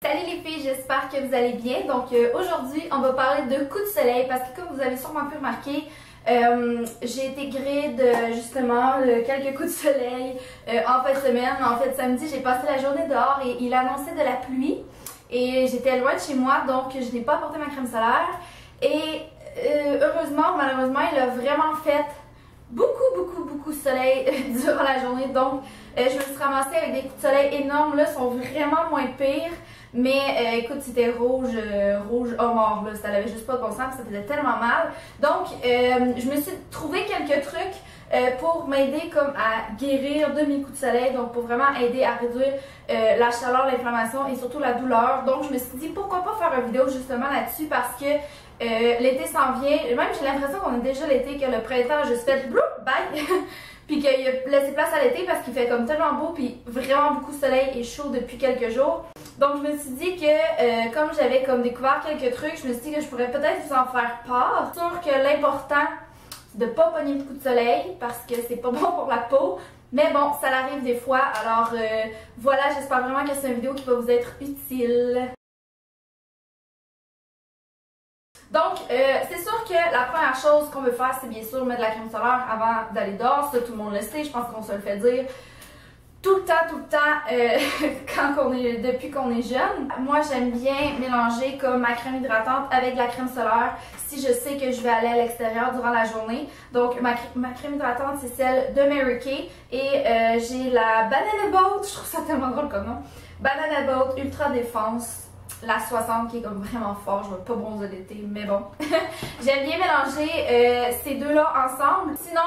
Salut les filles, j'espère que vous allez bien. Donc aujourd'hui, on va parler de coups de soleil parce que comme vous avez sûrement pu remarquer, j'ai été grée de justement quelques coups de soleil en fin de semaine. En fait, samedi, j'ai passé la journée dehors et il annonçait de la pluie et j'étais loin de chez moi, donc je n'ai pas apporté ma crème solaire. Et heureusement, malheureusement, il a vraiment fait beaucoup de soleil durant la journée. Donc je me suis ramassée avec des coups de soleil énormes. Là, sont vraiment moins pires. Mais écoute, c'était rouge homard, là, ça n'avait juste pas de bon sens, ça faisait tellement mal. Donc, je me suis trouvé quelques trucs pour m'aider comme à guérir de mes coups de soleil, donc pour vraiment aider à réduire la chaleur, l'inflammation et surtout la douleur. Donc, je me suis dit pourquoi pas faire une vidéo justement là-dessus parce que l'été s'en vient. Même j'ai l'impression qu'on est déjà l'été, que le printemps a juste fait bye! Puis qu'il a laissé place à l'été parce qu'il fait comme tellement beau puis vraiment beaucoup de soleil et chaud depuis quelques jours. Donc je me suis dit que comme j'avais comme découvert quelques trucs, je me suis dit que je pourrais peut-être vous en faire part. C'est sûr que l'important c'est de pas pogner de coups de soleil parce que c'est pas bon pour la peau. Mais bon, ça arrive des fois. Alors voilà, j'espère vraiment que c'est une vidéo qui va vous être utile. Donc, c'est sûr que la première chose qu'on veut faire, c'est bien sûr mettre de la crème solaire avant d'aller dehors. Ça, tout le monde le sait, je pense qu'on se le fait dire tout le temps, depuis qu'on est jeune. Moi, j'aime bien mélanger comme ma crème hydratante avec de la crème solaire si je sais que je vais aller à l'extérieur durant la journée. Donc, ma crème hydratante, c'est celle de Mary Kay et j'ai la Banana Boat, je trouve ça tellement drôle comme nom. Banana Boat Ultra Défense. La 60 qui est comme vraiment fort, je vais pas bronzer l'été, mais bon. J'aime bien mélanger ces deux-là ensemble. Sinon,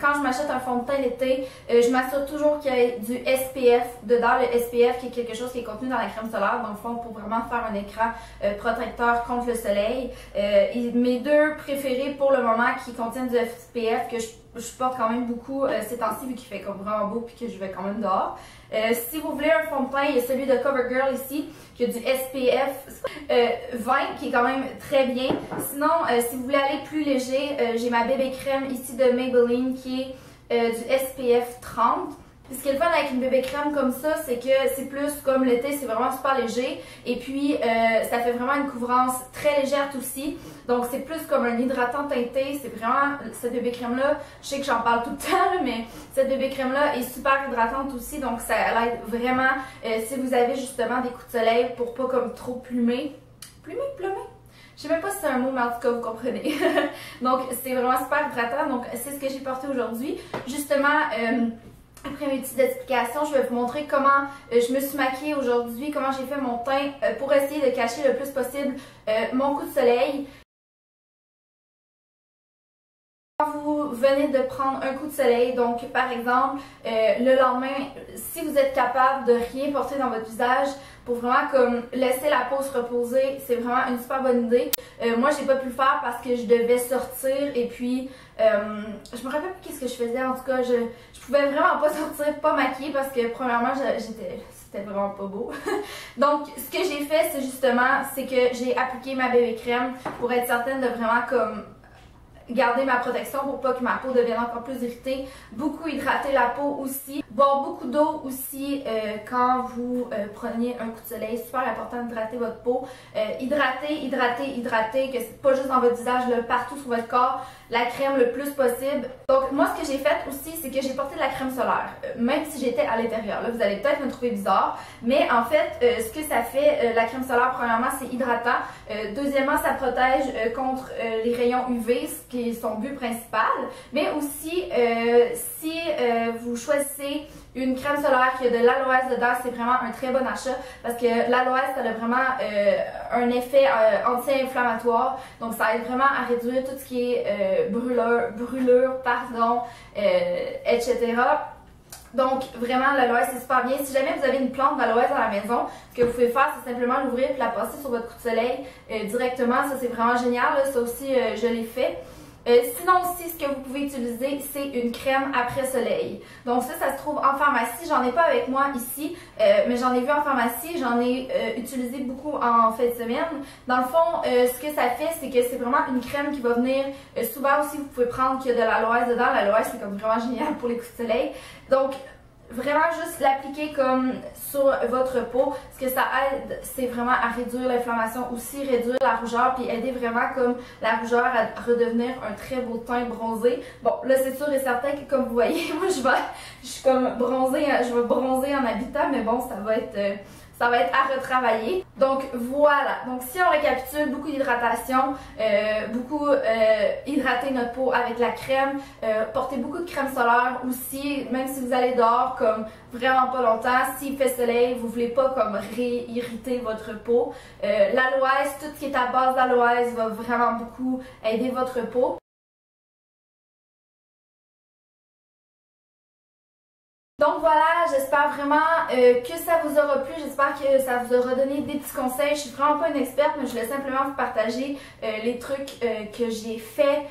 quand je m'achète un fond de teint l'été, je m'assure toujours qu'il y ait du SPF dedans. Le SPF qui est quelque chose qui est contenu dans la crème solaire, dans le fond, pour vraiment faire un écran protecteur contre le soleil. Et mes deux préférés pour le moment qui contiennent du SPF que je porte quand même beaucoup ces temps-ci vu qu'il fait comme vraiment beau puis que je vais quand même dehors. Si vous voulez un fond de teint, il y a celui de CoverGirl ici qui a du SPF 20 qui est quand même très bien. Sinon, si vous voulez aller plus léger, j'ai ma bébé crème ici de Maybelline qui est du SPF 30. Puis ce qui est le fun avec une bébé crème comme ça, c'est que c'est plus comme l'été, c'est vraiment super léger. Et puis, ça fait vraiment une couvrance très légère aussi. Donc, c'est plus comme un hydratant teinté. C'est vraiment, cette bébé crème-là, je sais que j'en parle tout le temps, mais cette bébé crème-là est super hydratante aussi. Donc, ça aide vraiment si vous avez justement des coups de soleil pour pas comme trop plumer. Plumer? Je sais même pas si c'est un mot, mais en tout cas, vous comprenez. Donc, c'est vraiment super hydratant. Donc, c'est ce que j'ai porté aujourd'hui. Justement, après mes petites explications, je vais vous montrer comment je me suis maquillée aujourd'hui, comment j'ai fait mon teint pour essayer de cacher le plus possible mon coup de soleil. Quand vous venez de prendre un coup de soleil, donc par exemple, le lendemain, si vous êtes capable de rien porter dans votre visage pour vraiment comme laisser la peau se reposer, c'est vraiment une super bonne idée. Moi, j'ai pas pu le faire parce que je devais sortir et puis je me rappelle plus qu'est-ce que je faisais. En tout cas, je pouvais vraiment pas sortir, pas maquillée parce que premièrement, c'était vraiment pas beau. Donc, ce que j'ai fait, c'est que j'ai appliqué ma bébé crème pour être certaine de vraiment comme garder ma protection pour pas que ma peau devienne encore plus irritée. Beaucoup hydrater la peau aussi. Boire beaucoup d'eau aussi quand vous prenez un coup de soleil. Super important d'hydrater votre peau. Hydrater, que c'est pas juste dans votre visage, là, partout sur votre corps. La crème le plus possible. Donc moi ce que j'ai fait aussi, c'est que j'ai porté de la crème solaire. Même si j'étais à l'intérieur. Là, vous allez peut-être me trouver bizarre. Mais en fait, ce que ça fait, la crème solaire, premièrement, c'est hydratant. Deuxièmement, ça protège contre les rayons UV, ce qui est son but principal. Mais aussi, si vous choisissez une crème solaire qui a de l'aloès dedans, c'est vraiment un très bon achat parce que l'aloès, ça a vraiment un effet anti-inflammatoire. Donc, ça aide vraiment à réduire tout ce qui est brûlure, etc. Donc, vraiment, l'aloès, c'est super bien. Si jamais vous avez une plante d'aloès dans la maison, ce que vous pouvez faire, c'est simplement l'ouvrir et la passer sur votre coup de soleil directement. Ça, c'est vraiment génial. Là. Ça aussi, je l'ai fait. Sinon aussi, ce que vous pouvez utiliser, c'est une crème après soleil. Donc ça se trouve en pharmacie. J'en ai pas avec moi ici, mais j'en ai vu en pharmacie. J'en ai utilisé beaucoup en fin de semaine. Dans le fond, ce que ça fait, c'est que c'est vraiment une crème qui va venir. Souvent aussi, vous pouvez prendre qu'il y a de l'aloès dedans. L'aloès, c'est comme vraiment génial pour les coups de soleil. Donc, vraiment juste l'appliquer comme sur votre peau. Ce que ça aide, c'est vraiment à réduire l'inflammation, aussi réduire la rougeur, puis aider vraiment comme la rougeur à redevenir un très beau teint bronzé. Bon, là c'est sûr et certain que comme vous voyez, moi je suis comme bronzée, je vais bronzer en habitant, mais bon, ça va être à retravailler. Donc voilà, donc si on récapitule, beaucoup d'hydratation, hydrater notre peau avec la crème, porter beaucoup de crème solaire aussi, même si vous allez dehors comme vraiment pas longtemps, s'il fait soleil, vous voulez pas comme réirriter votre peau. L'aloès, tout ce qui est à base d'aloès va vraiment beaucoup aider votre peau. Donc voilà, j'espère vraiment que ça vous aura plu, j'espère que ça vous aura donné des petits conseils. Je suis vraiment pas une experte, mais je voulais simplement vous partager les trucs que j'ai fait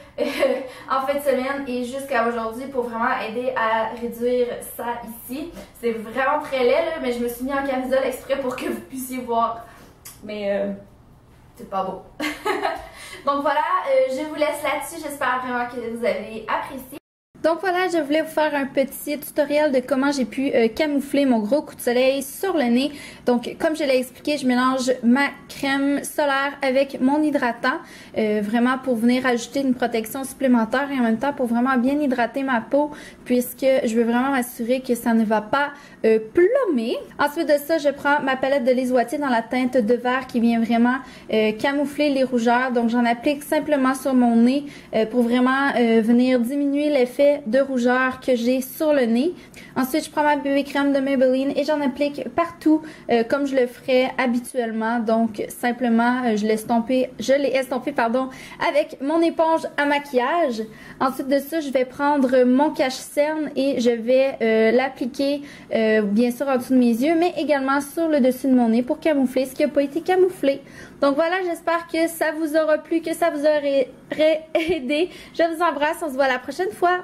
en fin de semaine et jusqu'à aujourd'hui pour vraiment aider à réduire ça ici. C'est vraiment très laid là, mais je me suis mis en camisole exprès pour que vous puissiez voir. Mais c'est pas beau. Donc voilà, je vous laisse là-dessus, j'espère vraiment que vous avez apprécié. Donc voilà, je voulais vous faire un petit tutoriel de comment j'ai pu camoufler mon gros coup de soleil sur le nez. Donc comme je l'ai expliqué, je mélange ma crème solaire avec mon hydratant, vraiment pour venir ajouter une protection supplémentaire et en même temps pour vraiment bien hydrater ma peau puisque je veux vraiment m'assurer que ça ne va pas plomber. Ensuite de ça, je prends ma palette de Lise Wattier dans la teinte de vert qui vient vraiment camoufler les rougeurs. Donc j'en applique simplement sur mon nez pour vraiment venir diminuer l'effet de rougeur que j'ai sur le nez. Ensuite, je prends ma bébé crème de Maybelline et j'en applique partout comme je le ferais habituellement. Donc, simplement, je l'ai estompé avec mon éponge à maquillage. Ensuite de ça, je vais prendre mon cache-cerne et je vais l'appliquer bien sûr en dessous de mes yeux, mais également sur le dessus de mon nez pour camoufler ce qui n'a pas été camouflé. Donc voilà, j'espère que ça vous aura plu, que ça vous aurait aidé. Je vous embrasse, on se voit la prochaine fois.